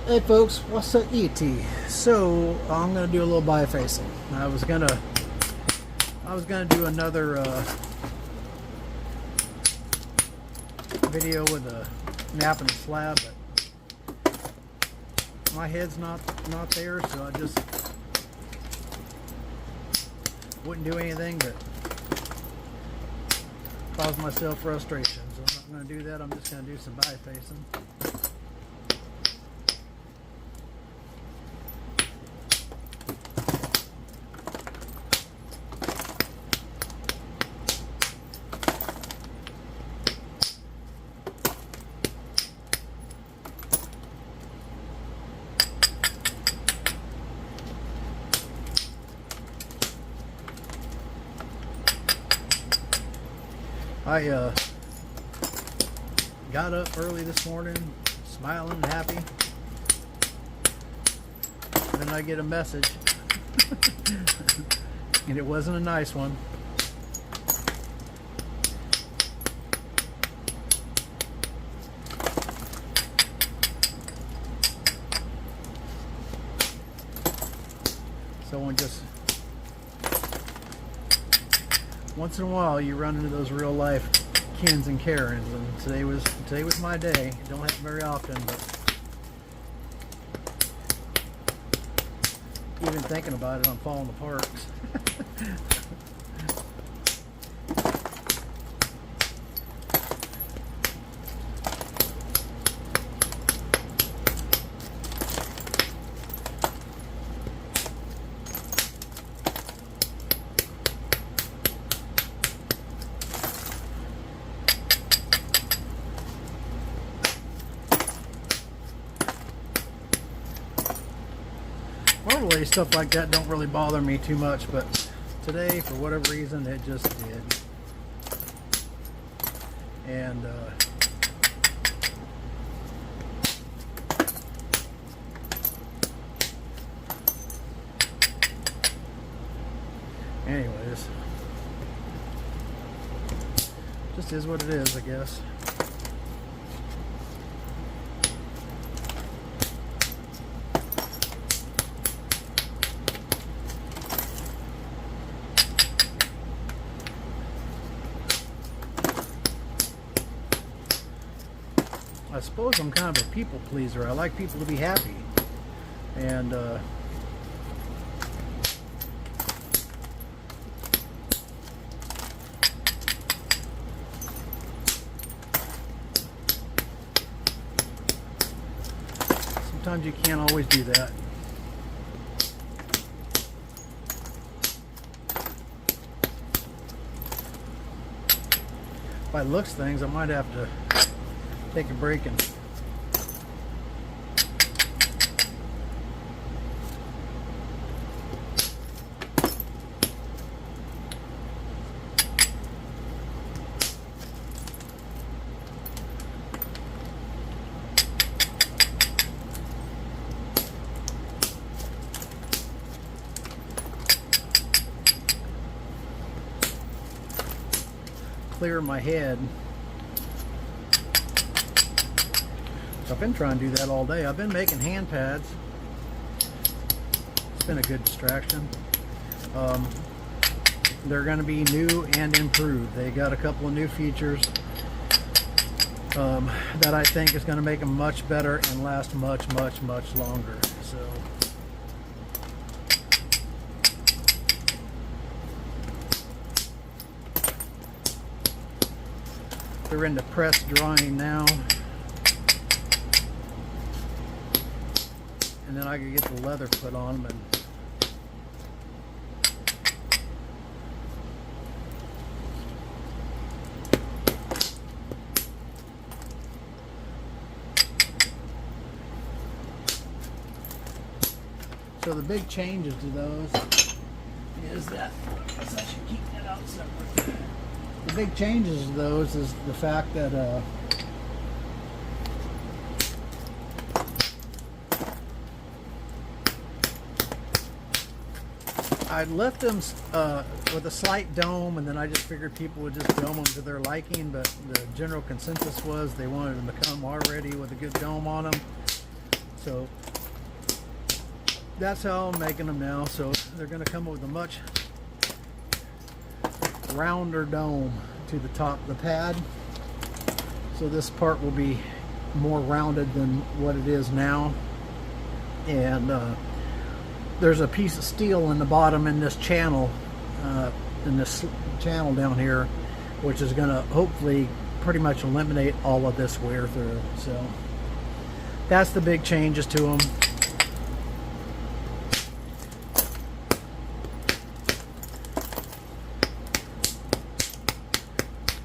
Hey folks, what's up ET? So I'm gonna do a little bifacing. I was gonna do another video with a napping a slab, but my head's not there, so I just wouldn't do anything but cause myself frustration. So I'm not gonna do that. I'm just gonna do some bifacing. I got up early this morning, smiling and happy, and then I get a message, and it wasn't a nice one. Someone just, once in a while you run into those real life Kens and Karens, and today was my day. It don't happen very often, but even thinking about it, I'm falling apart. Normally stuff like that don't really bother me too much, but today for whatever reason it just did. And anyways, just is what it is, I guess. I suppose I'm kind of a people pleaser. I like people to be happy, and sometimes you can't always do that. If I looks things, I might have to take a break and clear my head. I've been trying to do that all day. I've been making hand pads. It's been a good distraction. They're going to be new and improved. They got a couple of new features that I think is going to make them much better and last much longer. So they're into press drying now. And then I could get the leather put on them. And so the big changes to those is that, I guess I should keep that out separate. The big changes to those is the fact that I left them with a slight dome, and then I just figured people would just dome them to their liking, but the general consensus was they wanted them to come already with a good dome on them. So that's how I'm making them now. So they're going to come with a much rounder dome to the top of the pad. So this part will be more rounded than what it is now. And there's a piece of steel in the bottom in this channel, down here, which is going to hopefully pretty much eliminate all of this wear through. So that's the big changes to them.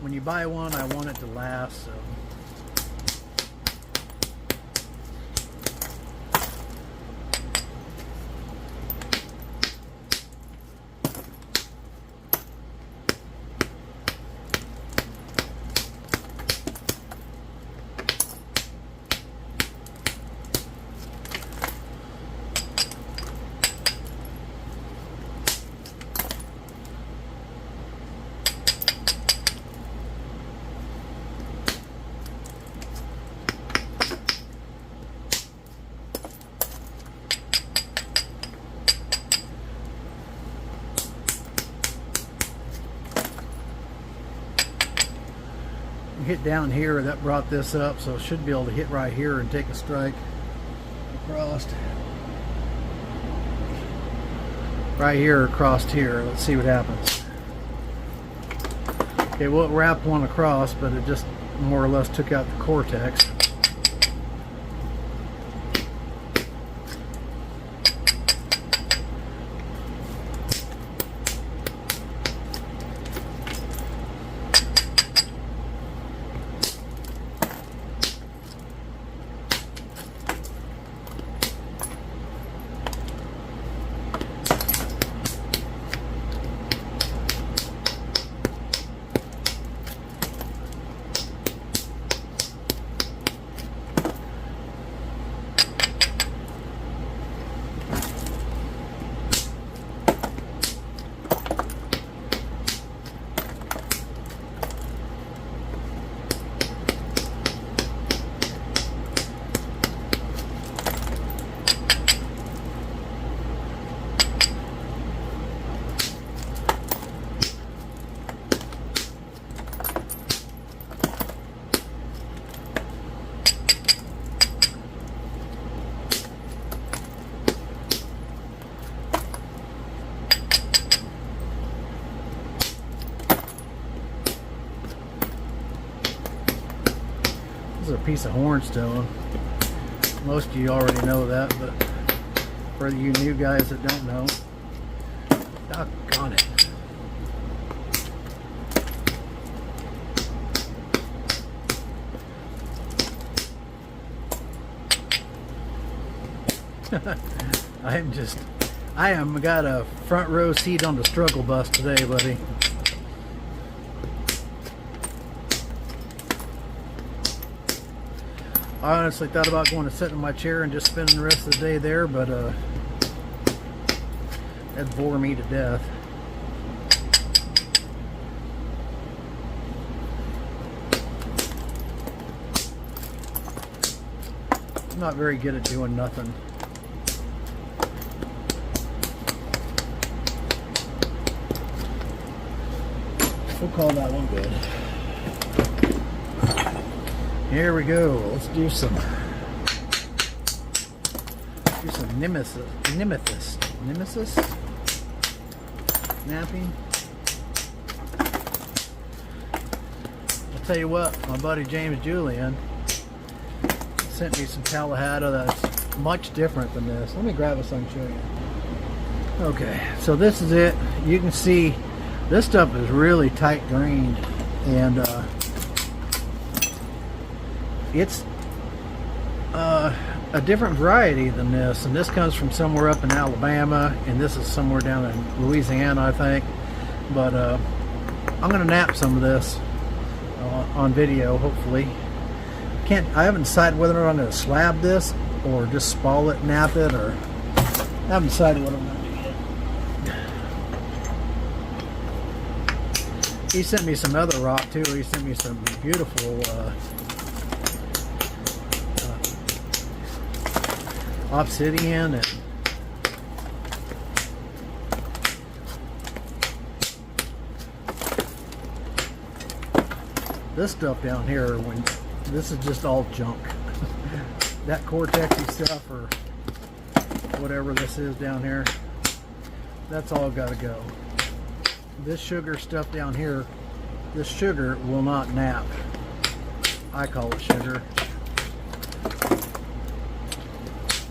When you buy one, I want it to last. So hit down here, that brought this up, so it should be able to hit right here and take a strike across right here, across here. Let's see what happens. Okay, well, it wrapped one across, but it just more or less took out the cortex. This is a piece of hornstone. Most of you already know that, but for you new guys that don't know, doggone it. I am got a front row seat on the struggle bus today, buddy. I honestly thought about going to sit in my chair and just spending the rest of the day there, but that'd bore me to death. I'm not very good at doing nothing. We'll call that one good. Here we go. Let's do some nemesis knapping. I'll tell you what, my buddy James Julian sent me some Kalahata that's much different than this. Let me grab it so I can show you. Okay, so this is it. You can see this stuff is really tight grained, and it's a different variety than this, and this comes from somewhere up in Alabama, and this is somewhere down in Louisiana, I think. But I'm gonna nap some of this on video, hopefully. I haven't decided whether or not I'm gonna slab this or just spall it, nap it, or I haven't decided what I'm gonna do yet. He sent me some other rock too. He sent me some beautiful obsidian and this stuff down here, when this is just all junk. That cortexy stuff or whatever this is down here, that's all got to go. This sugar stuff down here, this sugar will not nap. I call it sugar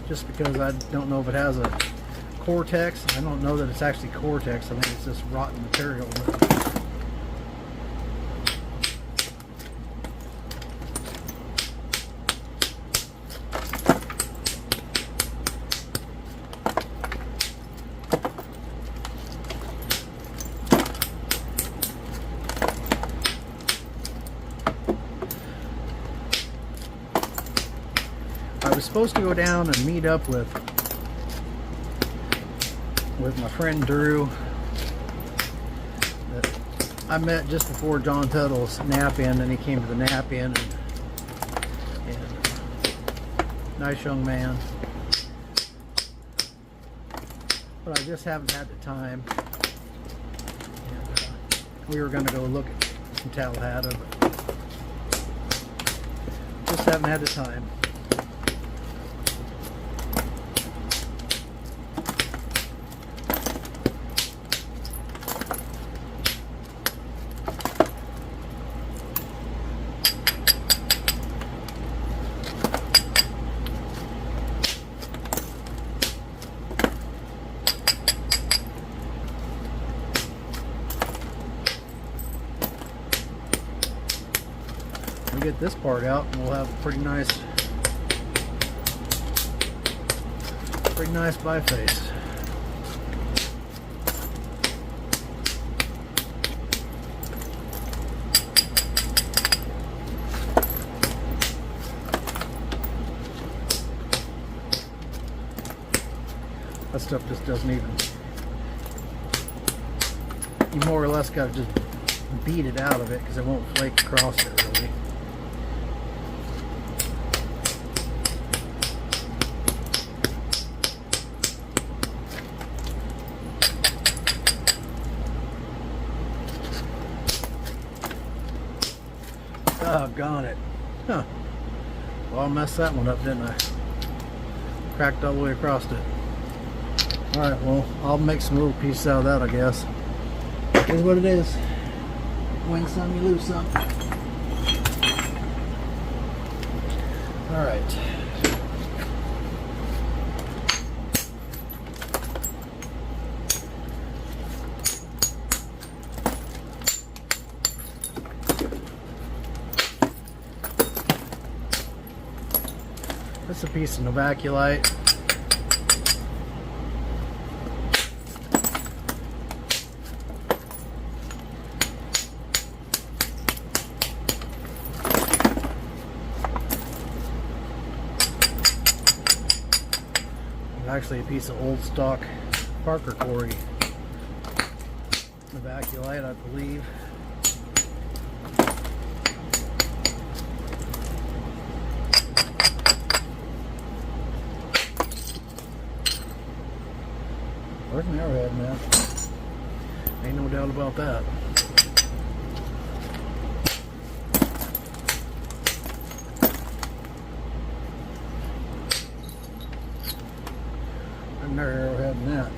just because I don't know if it has a cortex. I don't know that it's actually cortex. I think it's just rotten material. I was supposed to go down and meet up with my friend Drew that I met just before John Tuttle's nap-in, and he came to the nap-in, and nice young man, but I just haven't had the time. And, we were going to go look at some Tallahassee, but just haven't had the time. We get this part out and we'll have a pretty nice biface. That stuff just doesn't even, you more or less got to just beat it out of it because it won't flake across it really. Doggone it. Huh. Well, I messed that one up, didn't I? Cracked all the way across it. Alright, well, I'll make some little pieces out of that, I guess. Here's what it is. Win some, you lose some. Alright. This is a piece of novaculite. Actually a piece of old stock Parker Quarry novaculite, I believe. Where's an arrowhead, man? Ain't no doubt about that. Another arrowhead in that.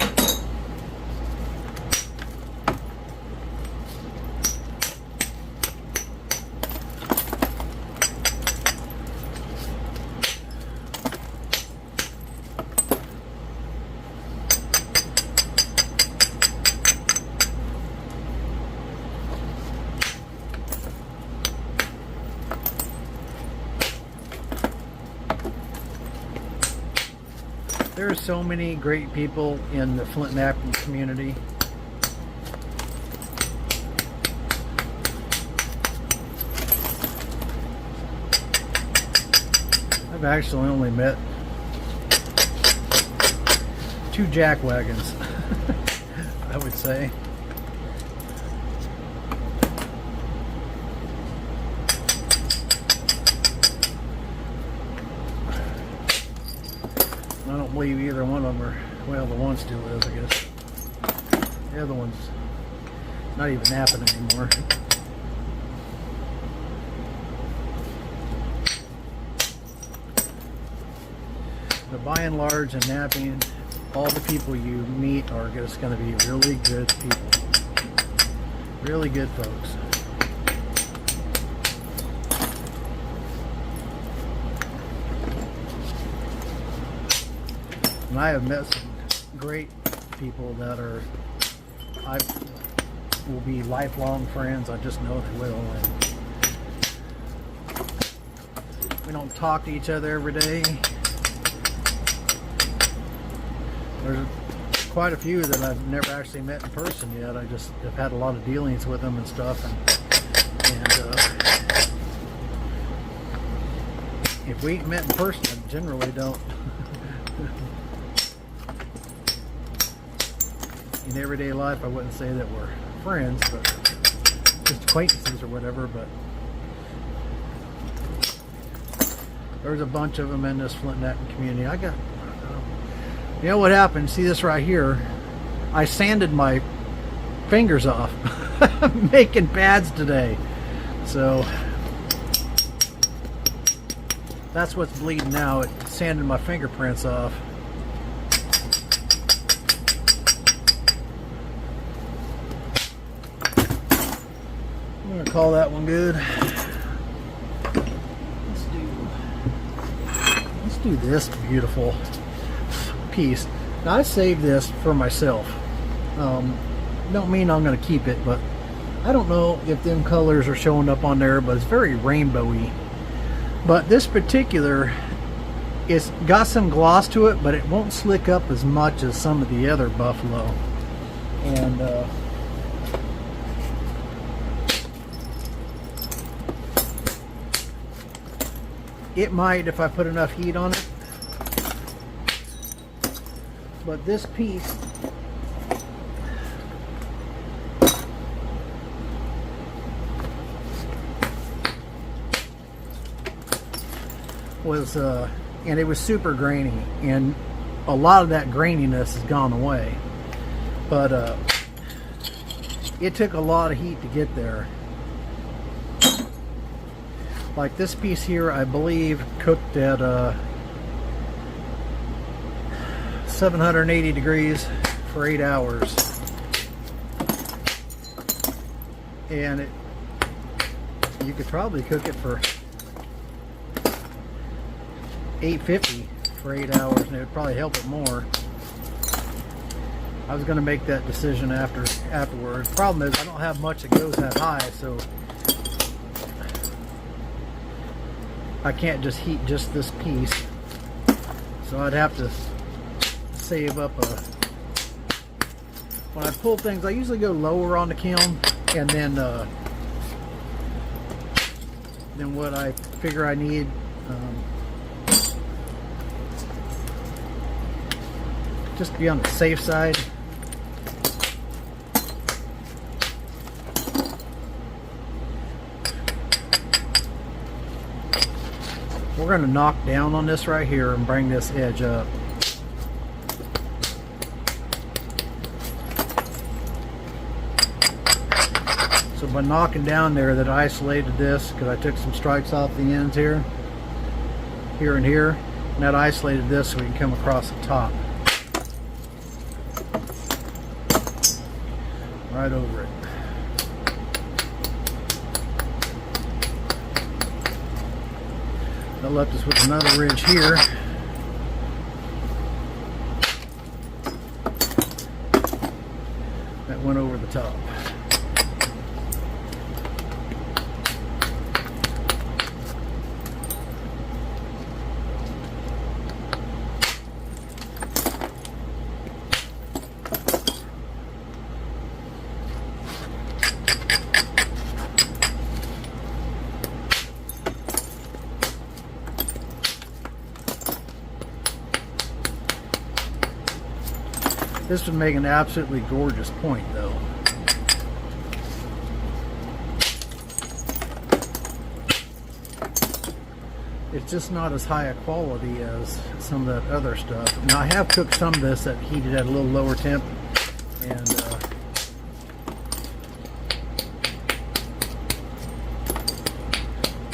There are so many great people in the flint knapping community. I've actually only met 2 jackwagons, I would say. I don't believe either one of them are, well, the one still is, I guess. The other one's not even napping anymore. But by and large, in napping, all the people you meet are just going to be really good people. Really good folks. And I have met some great people that will be lifelong friends. I just know they will. And we don't talk to each other every day. There's quite a few that I've never actually met in person yet. I just have had a lot of dealings with them and stuff. And if we ain't met in person, I generally don't. In everyday life, I wouldn't say that we're friends, but just acquaintances or whatever. But there's a bunch of them in this Flint napping community. You know what happened? See this right here? I sanded my fingers off making pads today. So that's what's bleeding now. It sanded my fingerprints off. I'm gonna call that one good. Let's do this beautiful piece. Now I saved this for myself. Don't mean I'm going to keep it, but I don't know if them colors are showing up on there, but it's very rainbowy. But this particular, it's got some gloss to it, but it won't slick up as much as some of the other buffalo. And it might if I put enough heat on it. But this piece was and it was super grainy, and a lot of that graininess has gone away, but it took a lot of heat to get there. Like this piece here, I believe cooked at 780 degrees for 8 hours, and you could probably cook it for 850 for 8 hours, and it would probably help it more. I was going to make that decision afterwards. Problem is I don't have much that goes that high, so I can't just heat just this piece, so I'd have to save up when I pull things. I usually go lower on the kiln, and then what I figure I need. Just to be on the safe side. We're going to knock down on this right here and bring this edge up. So by knocking down there, that isolated this, because I took some strikes off the ends here and here, and that isolated this so we can come across the top. Right over it. That left us with another ridge here. That went over the top. This would make an absolutely gorgeous point, though. It's just not as high a quality as some of that other stuff. Now I have cooked some of this that heated at a little lower temp, and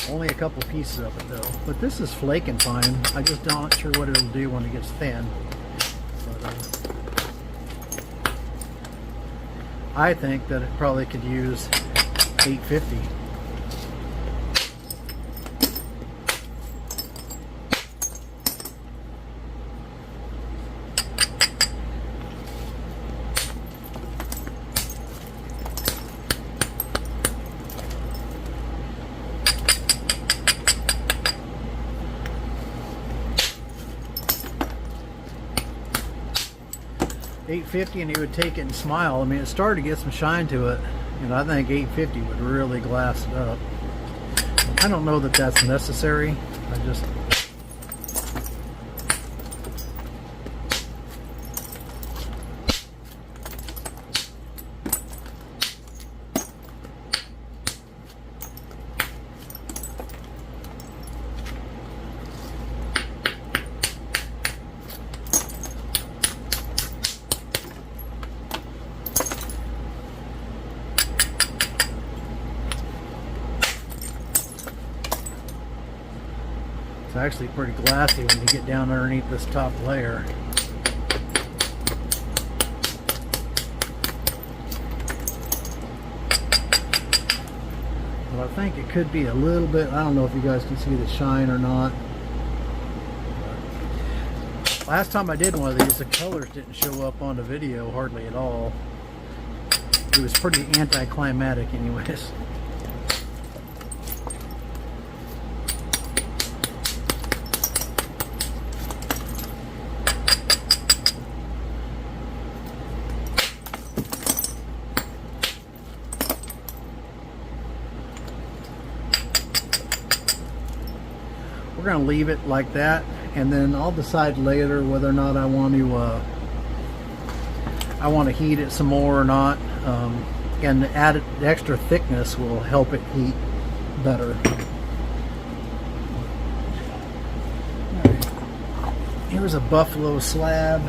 only a couple pieces of it though. But this is flaking fine. I just not sure what it'll do when it gets thin. But, I think that it probably could use 850. $850, and he would take it and smile. I mean, it started to get some shine to it, and I think $850 would really glass it up. I don't know that that's necessary. I just it's actually pretty glassy when you get down underneath this top layer. Well, I think it could be a little bit, I don't know if you guys can see the shine or not. Last time I did one of these, the colors didn't show up on the video hardly at all. It was pretty anticlimactic anyways. We're going to leave it like that, and then I'll decide later whether or not I want to heat it some more or not. And the added extra thickness will help it heat better. Right. Here's a buffalo slab.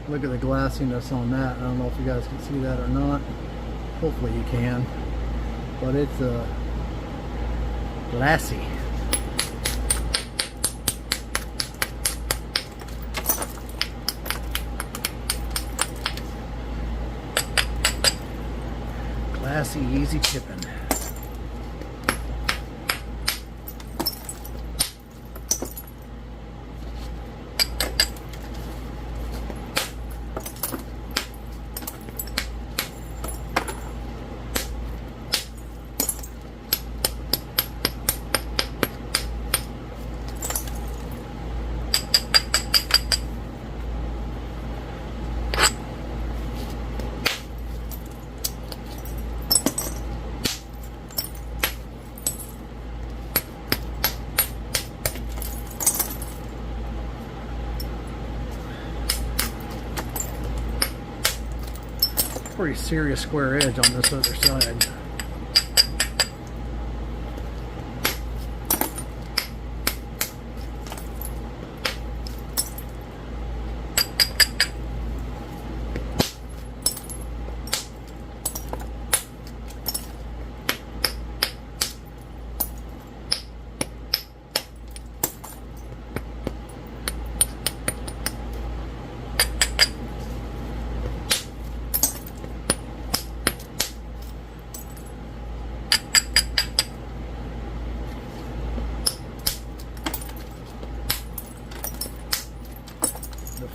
Look at the glassiness on that. I don't know if you guys can see that or not. Hopefully you can. But it's glassy. Glassy, easy chipping. Pretty serious square edge on this other side.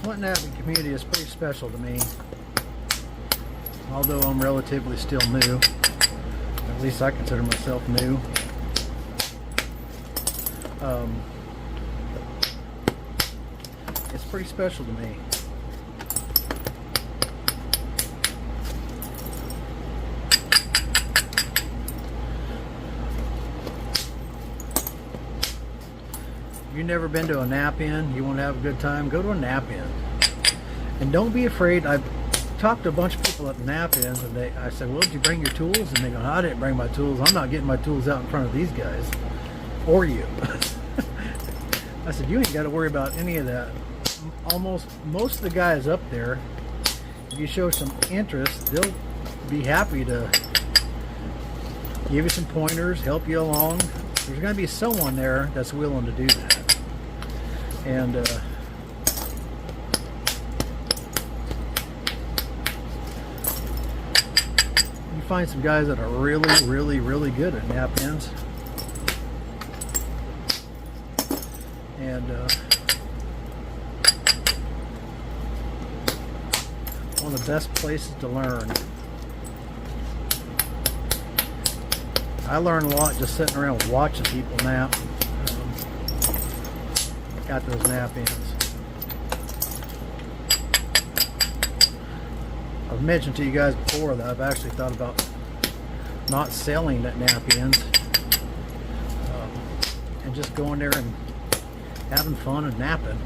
Flint napping community is pretty special to me, although I'm relatively still new. At least I consider myself new. It's pretty special to me. You've never been to a nap-in, you want to have a good time, go to a nap-in. And don't be afraid. I've talked to a bunch of people at nap-ins, and I said, well, did you bring your tools? And they go, I didn't bring my tools. I'm not getting my tools out in front of these guys. Or you. I said, you ain't got to worry about any of that. Most of the guys up there, if you show some interest, they'll be happy to give you some pointers, help you along. There's going to be someone there that's willing to do that. And you find some guys that are really good at nap-ins. And one of the best places to learn. I learn a lot just sitting around watching people nap. Got those nap-ins. I've mentioned to you guys before that I've actually thought about not selling at nap-ins and just going there and having fun and napping.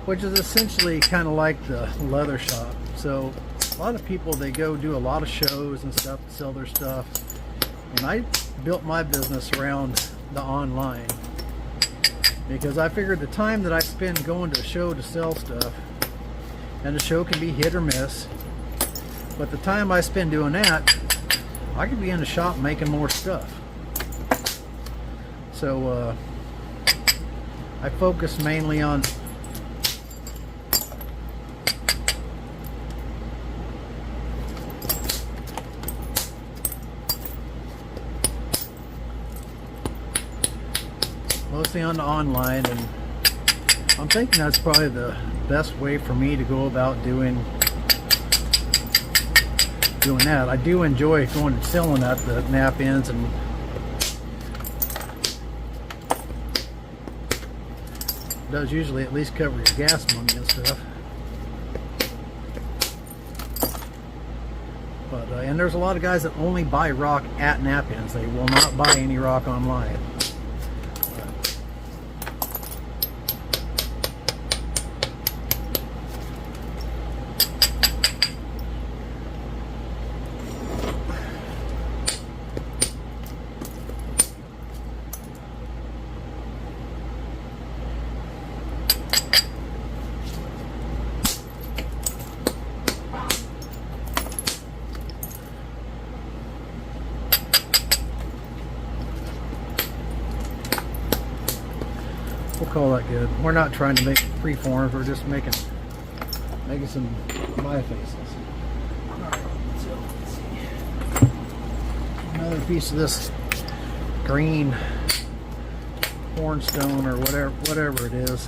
Which is essentially kind of like the leather shop. So a lot of people, they go do a lot of shows and stuff to sell their stuff. And I built my business around the online, because I figured the time that I spend going to a show to sell stuff, and the show can be hit or miss, but the time I spend doing that, I could be in the shop making more stuff. So I focus mainly on mostly on the online, and I'm thinking that's probably the best way for me to go about doing that. I do enjoy going and selling at the nap-ins, and it does usually at least cover your gas money and stuff. But and there's a lot of guys that only buy rock at nap-ins. They will not buy any rock online. We'll call that good. We're not trying to make freeforms, we're just making some bifaces. Alright, so let's see. Another piece of this green hornstone or whatever it is.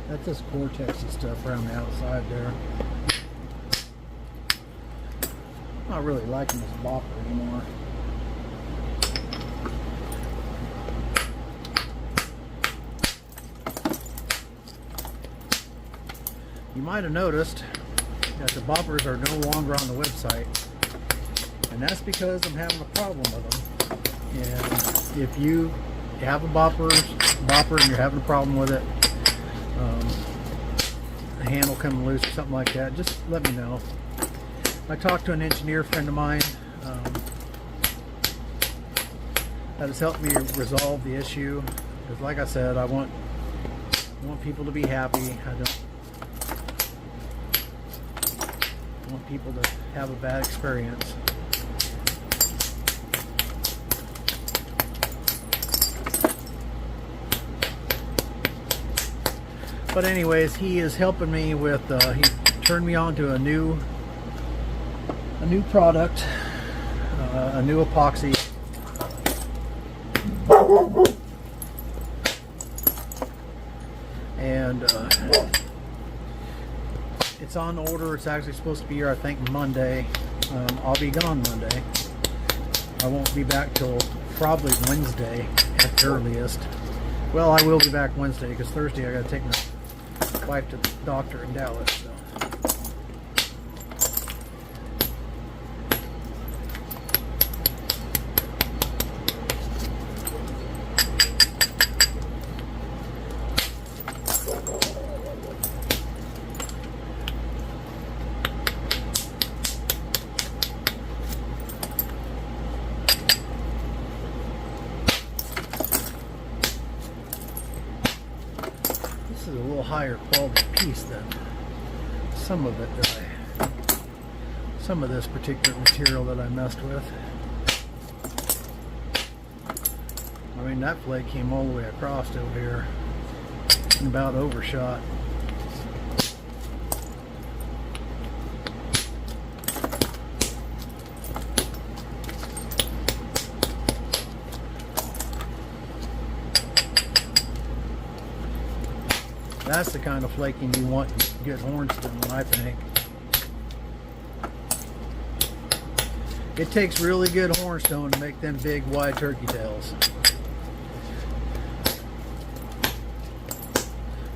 That's this Cortex-y stuff around the outside there. I'm not really liking this bopper anymore. You might have noticed that the boppers are no longer on the website, and that's because I'm having a problem with them. And if you have a bopper and you're having a problem with it, a handle coming loose or something like that, just let me know. I talked to an engineer friend of mine that has helped me resolve the issue. Because like I said, I want people to be happy. I don't want people to have a bad experience. But anyways, he is helping me with, he turned me on to a new product, a new epoxy. And it's on order. It's actually supposed to be here, I think, Monday. I'll be gone Monday. I won't be back till probably Wednesday at the earliest. Well, I will be back Wednesday because Thursday I got to take my wife to the doctor in Dallas. So. This is a little higher quality piece than some of it some of this particular material that I messed with. I mean, that flake came all the way across over here and about overshot. That's the kind of flaking you want to get hornstone, I think. It takes really good hornstone to make them big, wide turkey tails.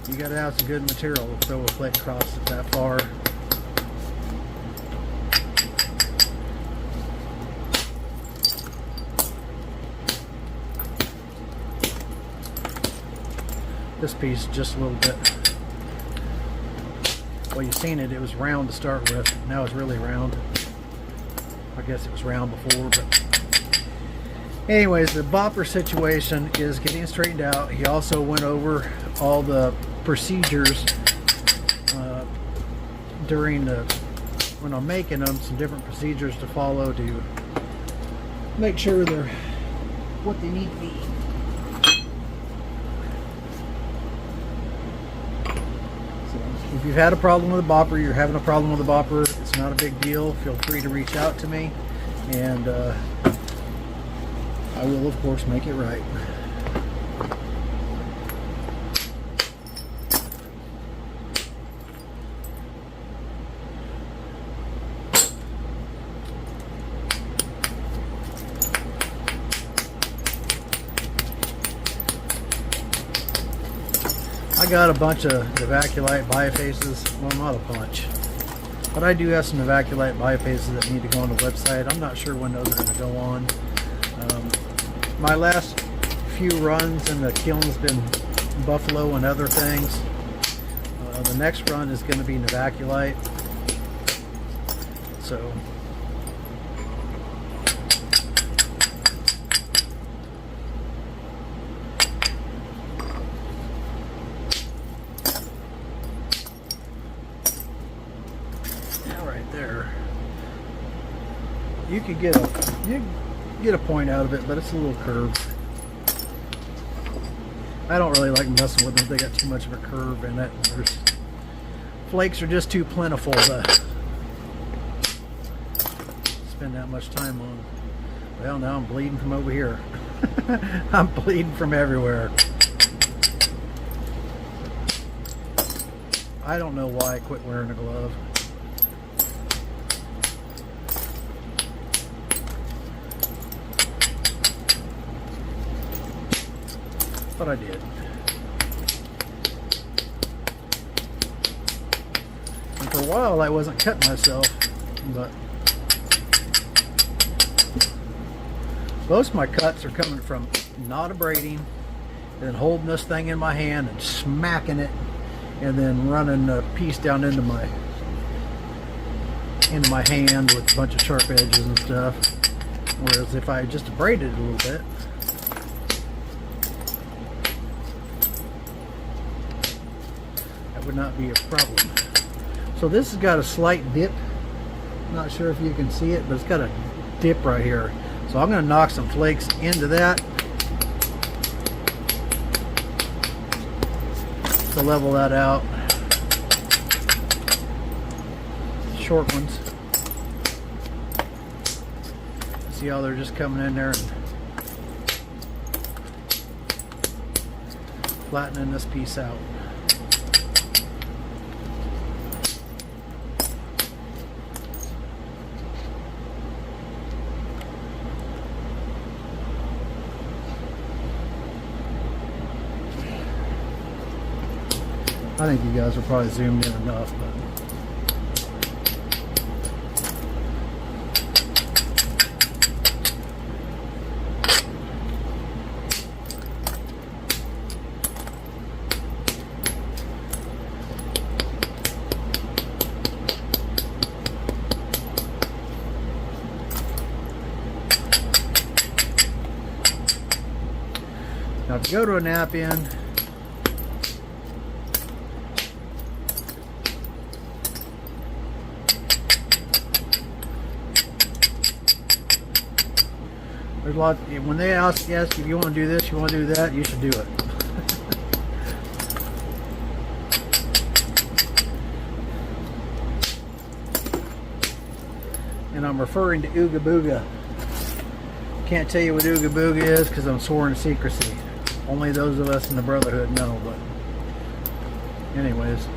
You gotta have some good material to throw a flake across it that far. This piece just a little bit. Well, you've seen it. It was round to start with. Now it's really round. I guess it was round before, but anyways, the bopper situation is getting straightened out. He also went over all the procedures during when I'm making them, some different procedures to follow to make sure they're what they need to be. If you've had a problem with a bopper, you're having a problem with a bopper, it's not a big deal. Feel free to reach out to me, and I will, of course, make it right. I got a bunch of Evaculite bifaces. Well, not a bunch, but I do have some Evaculite bifaces that need to go on the website. I'm not sure when those are going to go on. My last few runs in the kiln has been Buffalo and other things. The next run is going to be Evaculite. So there, you could get a point out of it, but it's a little curved. I don't really like messing with them. They got too much of a curve in it. There's flakes are just too plentiful to spend that much time on. Well, now I'm bleeding from over here. I'm bleeding from everywhere. I don't know why I quit wearing a glove. But I did. And for a while I wasn't cutting myself, but Most of my cuts are coming from not abrading, then holding this thing in my hand and smacking it, and then running a piece down into my hand with a bunch of sharp edges and stuff. Whereas if I just abraded it a little bit, that would not be a problem. So this has got a slight dip. Not sure if you can see it, but it's got a dip right here. So I'm going to knock some flakes into that to level that out. Short ones. See how they're just coming in there and flattening this piece out. I think you guys are probably zoomed in enough, but now to go to a nap in, there's a lot. When they ask if you want to do this, you want to do that, you should do it. And I'm referring to Ooga Booga. Can't tell you what Ooga Booga is because I'm sworn to secrecy. Only those of us in the Brotherhood know. But anyways.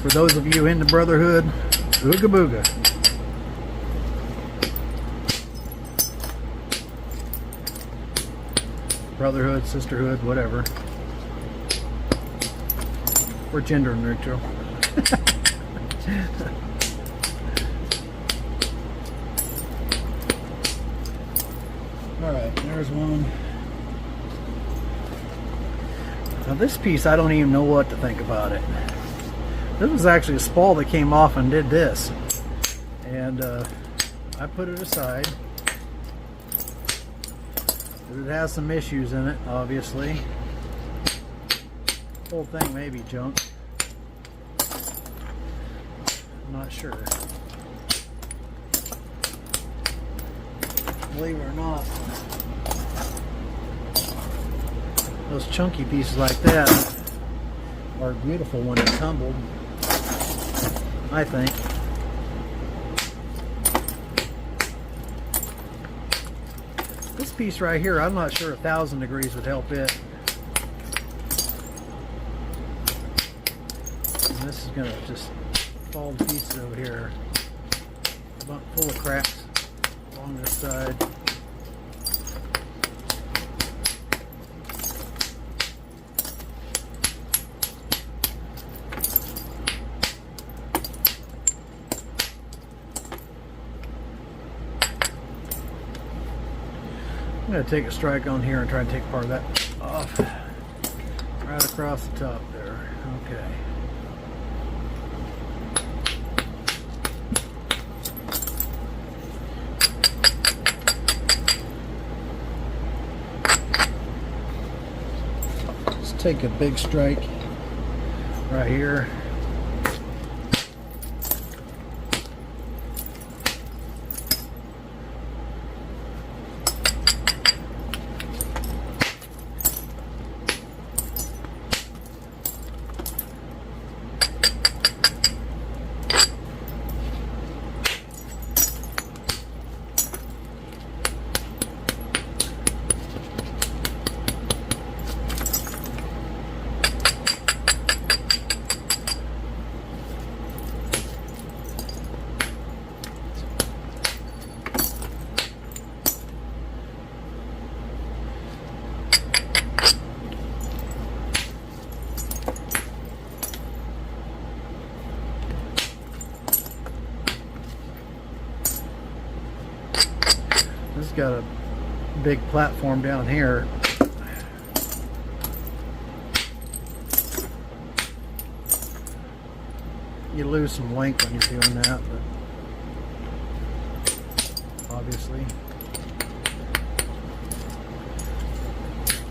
For those of you in the Brotherhood, Ooga Booga. Brotherhood, sisterhood, whatever. We're gender neutral. Alright, there's one. Now this piece, I don't even know what to think about it. This was actually a spall that came off and did this. And I put it aside. It has some issues in it, obviously. The whole thing may be junk. I'm not sure. Believe it or not, those chunky pieces like that are beautiful when it's tumbled, I think. This piece right here, I'm not sure 1,000 degrees would help it. And this is going to just fall to pieces over here. Full of cracks along this side. I'm going to take a strike on here and try and take part of that off. Right across the top there. Okay. Let's take a big strike right here. got a big platform down here. You lose some length when you're doing that, but obviously.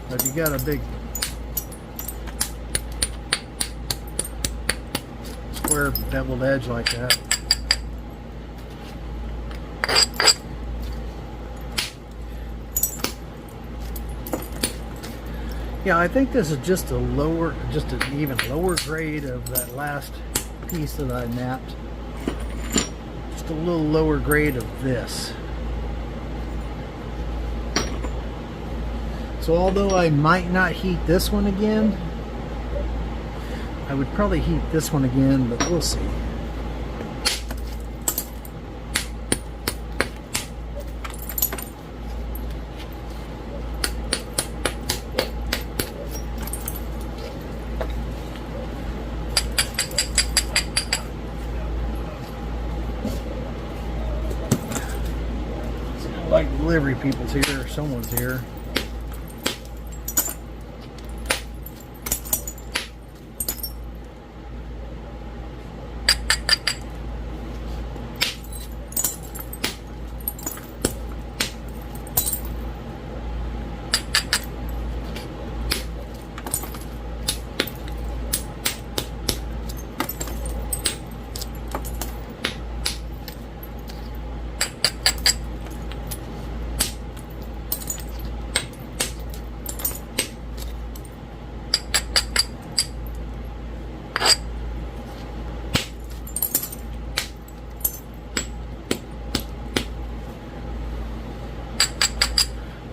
But if you got a big square beveled edge like that, yeah, I think this is just a lower, just an even lower grade of that last piece that I napped. Just a little lower grade of this. So although I might not heat this one again, I would probably heat this one again, but we'll see. Like delivery people's here, someone's here.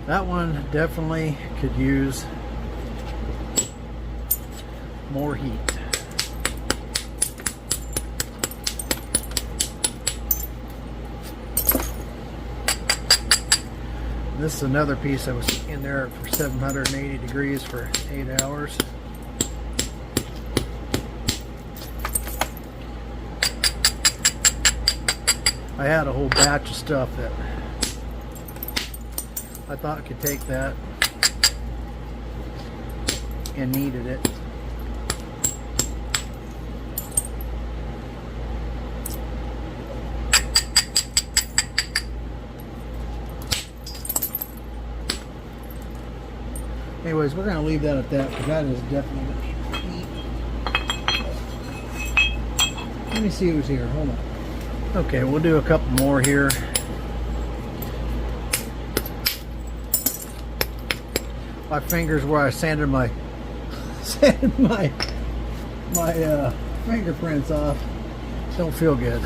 That one definitely could use more heat. This is another piece that was in there for 780 degrees for 8 hours. I had a whole batch of stuff that I thought I could take that and kneaded it. Anyways, we're going to leave that at that because that is definitely heat. Let me see who's here. Hold on. Okay, we'll do a couple more here. My fingers where I sanded my fingerprints off don't feel good.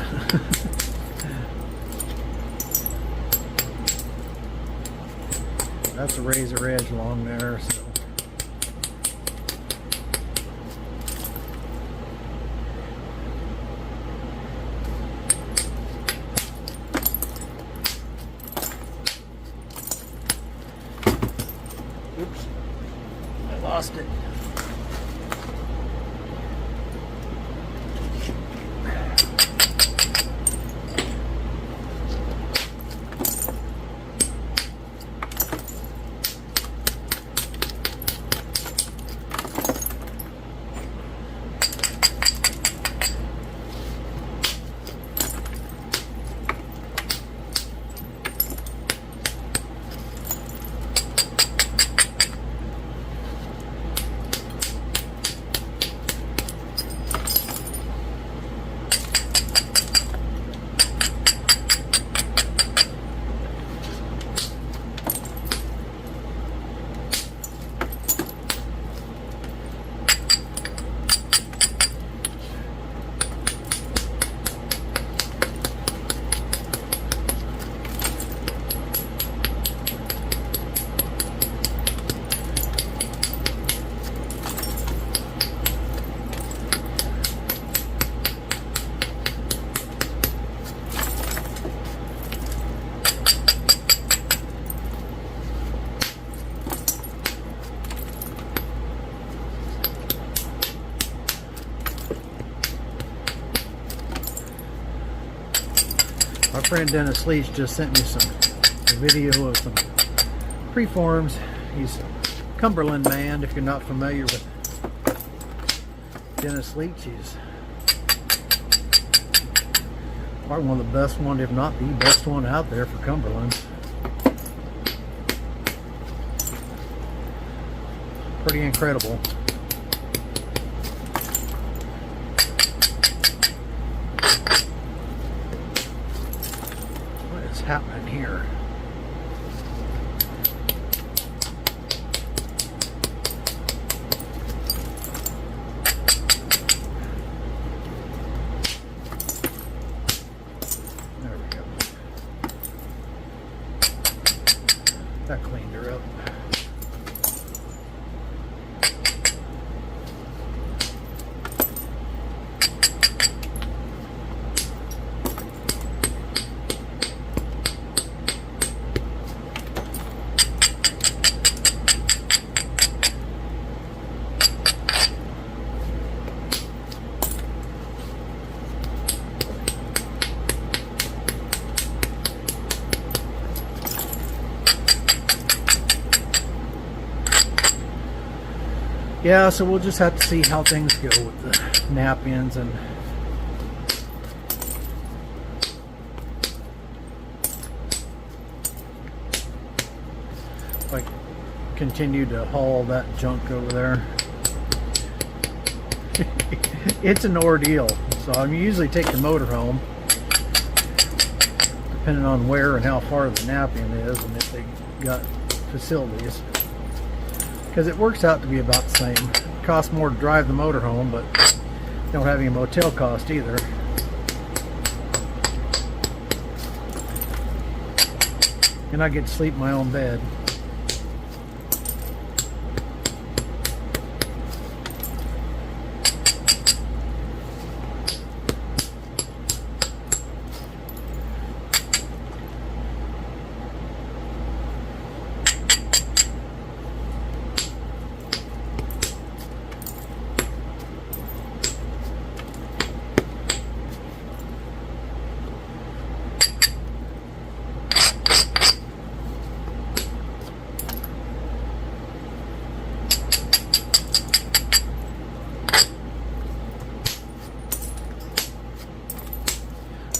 That's a razor edge along there, so oops, I lost it. My friend Dennis Leach just sent me some video of some preforms. He's Cumberland man, if you're not familiar with Dennis Leach. He's probably one of the best one, if not the best one out there for Cumberland. Pretty incredible. What is happening here? That cleaned her up. Yeah, so we'll just have to see how things go with the nap ends. And if I continue to haul that junk over there. It's an ordeal. So I usually take the motor home, depending on where and how far the nap end is and if they got facilities. Because it works out to be about the same. It costs more to drive the motor home, but you don't have any motel cost either. And I get to sleep in my own bed.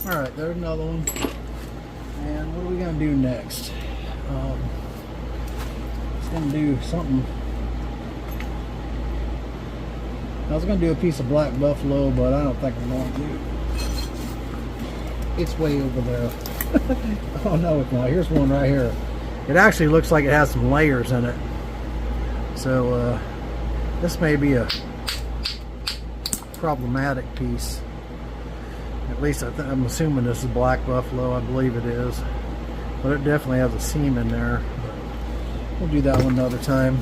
Alright, there's another one. And what are we going to do next? It's going to do something. I was going to do a piece of black buffalo, but I don't think I'm going to. It's way over there. Oh no, it's not. Here's one right here. It actually looks like it has some layers in it. So this may be a problematic piece. At least I'm assuming this is black buffalo. I believe it is. But it definitely has a seam in there. But we'll do that one another time.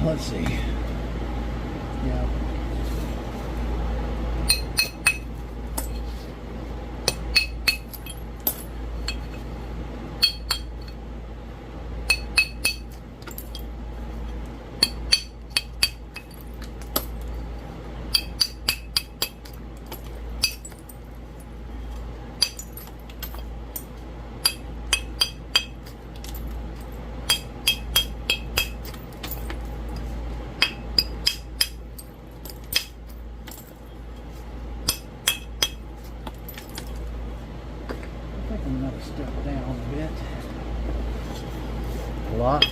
Let's see. Yeah. Another step down a bit. A lot.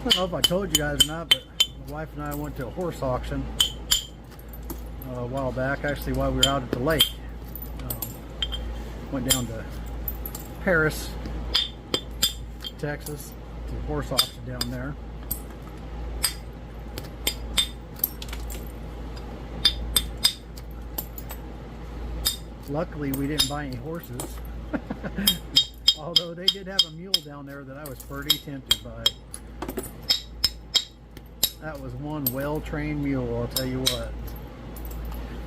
I don't know if I told you guys or not, but my wife and I went to a horse auction a while back, actually while we were out at the lake. Went down to Paris, Texas, to the horse auction down there. Luckily, we didn't buy any horses. Although they did have a mule down there that I was pretty tempted by. That was one well-trained mule, I'll tell you what.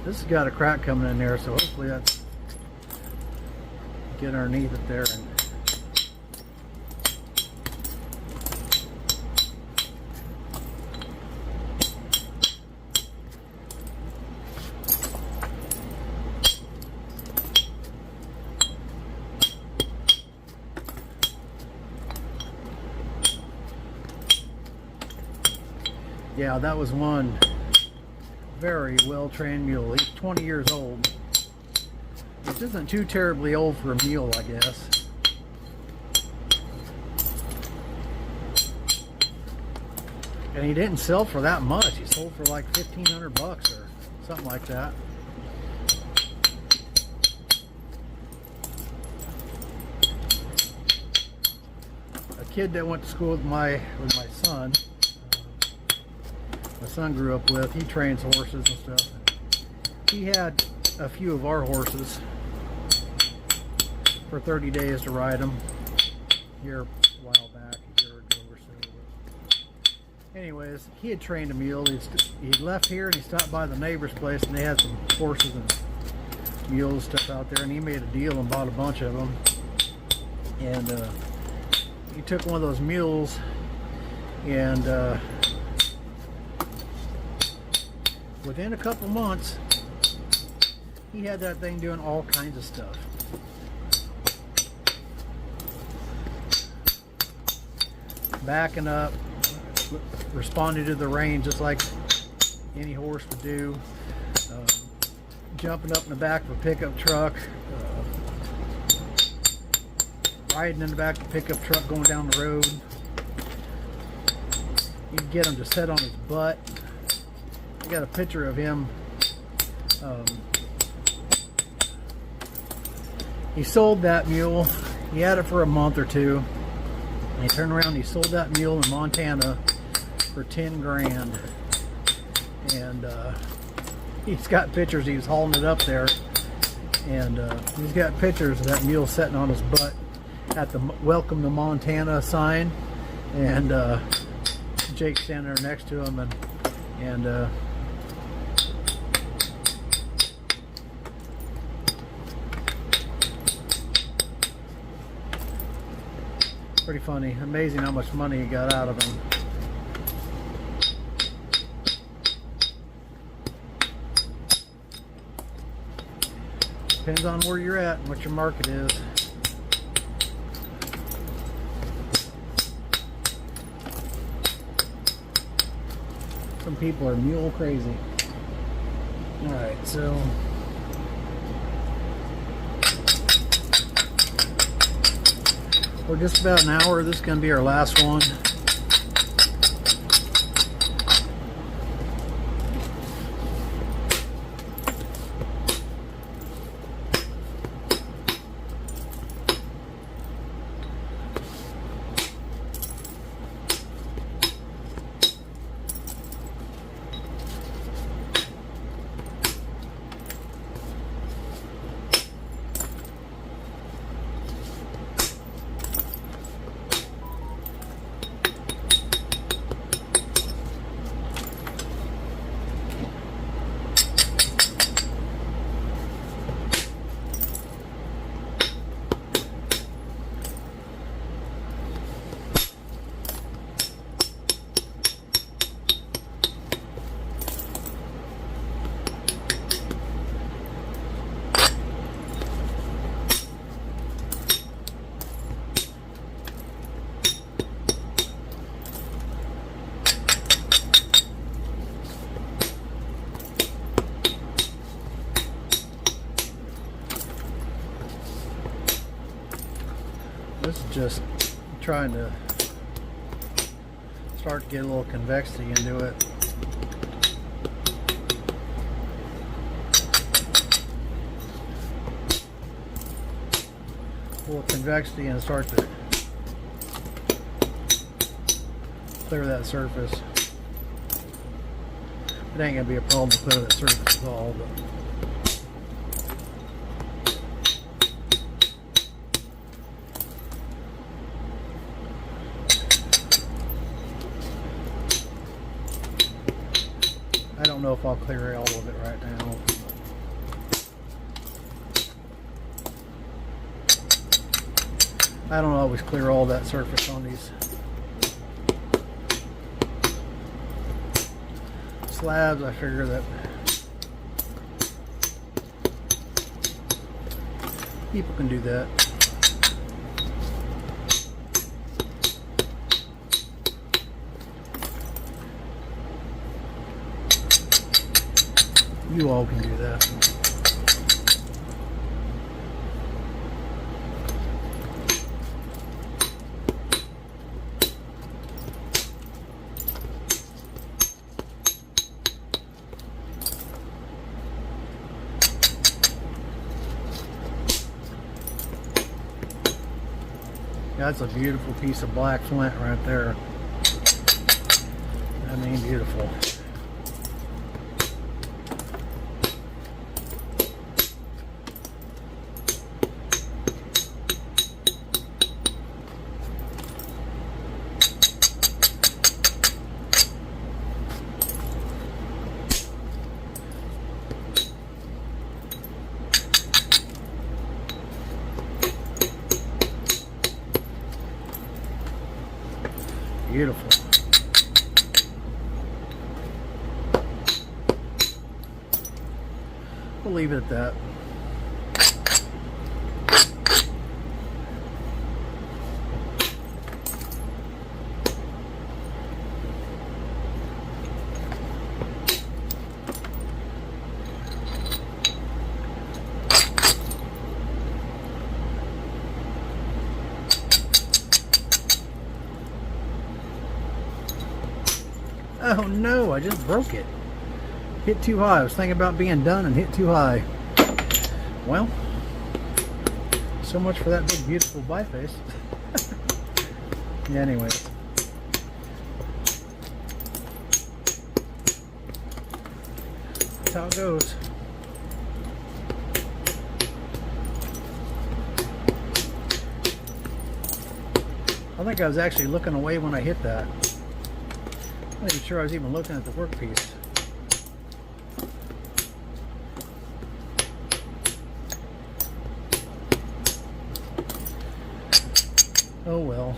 This has got a crack coming in there, so hopefully that's get underneath it there. And yeah, that was one very well-trained mule. He's 20 years old, which isn't too terribly old for a mule, I guess. And he didn't sell for that much. He sold for like 1,500 bucks or something like that. A kid that went to school with my son. My son grew up with, he trains horses and stuff. He had a few of our horses for 30 days to ride them here a while back, a year ago or so. Anyways, he had trained a mule. He'd left here and he stopped by the neighbor's place, and they had some horses and mules stuff out there, and he made a deal and bought a bunch of them. And he took one of those mules and within a couple months, he had that thing doing all kinds of stuff. Backing up, responding to the rein just like any horse would do. Jumping up in the back of a pickup truck. Riding in the back of a pickup truck going down the road. You can get him to sit on his butt. I got a picture of him. He sold that mule. He had it for a month or two, and he turned around and he sold that mule in Montana for 10 grand. And he's got pictures. He was hauling it up there, and he's got pictures of that mule sitting on his butt at the Welcome to Montana sign, and Jake's standing there next to him, and pretty funny. Amazing how much money he got out of him. Depends on where you're at and what your market is. Some people are mule crazy. Alright, so we're just about an hour. This is going to be our last one. This is just trying to start to get a little convexity into it. little convexity and start to clear that surface. It ain't gonna be a problem to clear that surface at all, but I don't know if I'll clear all of it right now. I don't always clear all that surface on these slabs. I figure that people can do that. You all can do that. That's a beautiful piece of black flint right there. I mean, beautiful. Beautiful. We'll leave it at that. Oh no, I just broke it. Hit too high. I was thinking about being done and hit too high. Well, so much for that big beautiful biface. Yeah, anyway. That's how it goes. I think I was actually looking away when I hit that. I'm not even sure I was even looking at the workpiece. Oh well.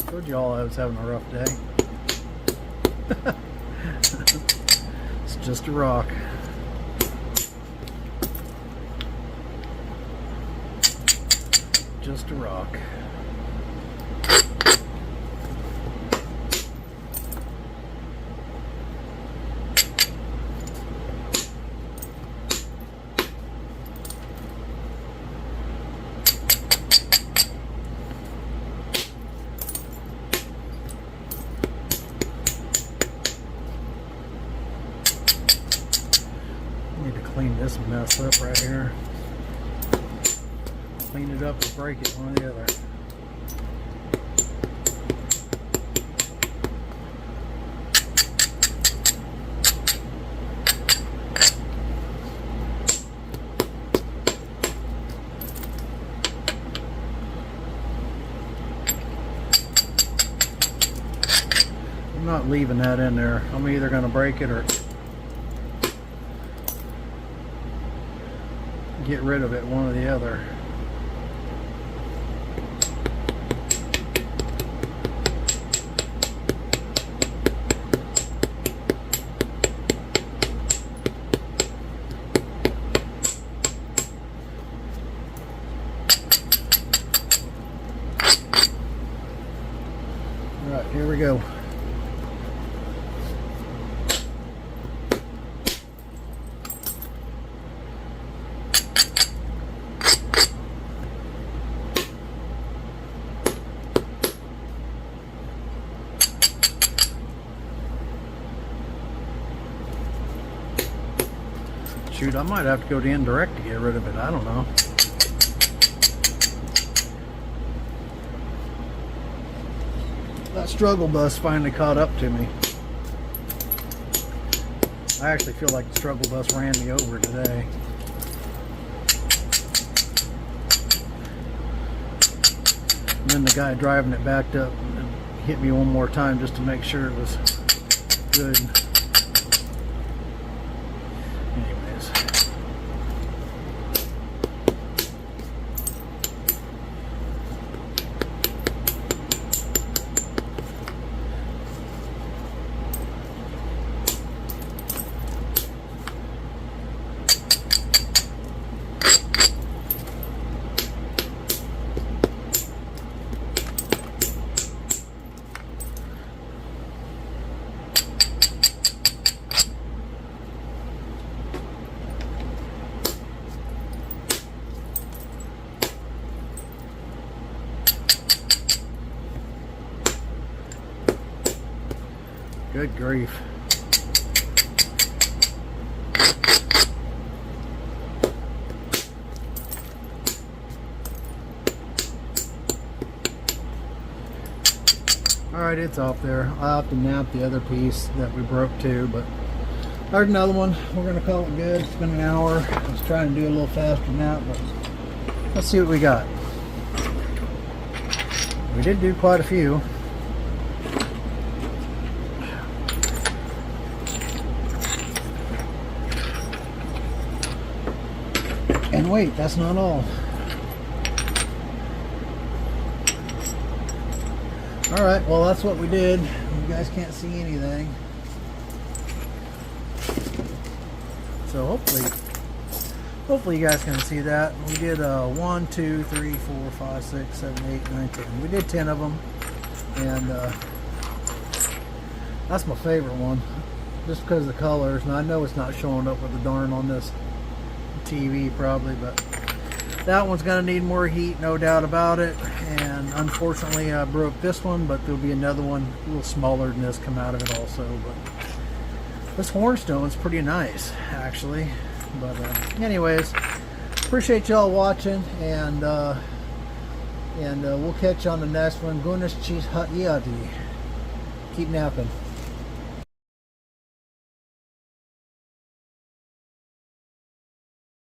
Told you all I was having a rough day. It's just a rock. Just a rock. Clean this mess up right here. Clean it up or break it, one or the other. I'm not leaving that in there. I'm either going to break it or get rid of it, one or the other. we go. Shoot, I might have to go to indirect to get rid of it. I don't know. That struggle bus finally caught up to me. I actually feel like the struggle bus ran me over today. And then the guy driving it backed up and hit me one more time just to make sure it was good. Anyways. Good grief. Alright, it's off there. I'll have to nap the other piece that we broke too, but there's another one. We're going to call it good. It's been an hour. I was trying to do a little faster nap, but let's see what we got. We did do quite a few. And wait, that's not all. Alright, well that's what we did. You guys can't see anything. So hopefully you guys can see that. We did 1, 2, 3, 4, 5, 6, 7, 8, 9, 10. We did 10 of them. And that's my favorite one. Just because of the colors. Now I know it's not showing up with the darn on this TV probably, but that one's gonna need more heat, no doubt about it. And unfortunately I broke this one, but there'll be another one a little smaller than this come out of it also. But this hornstone's pretty nice actually. But anyways, appreciate y'all watching, and we'll catch you on the next one. Gunas cheese hot yati. Keep napping.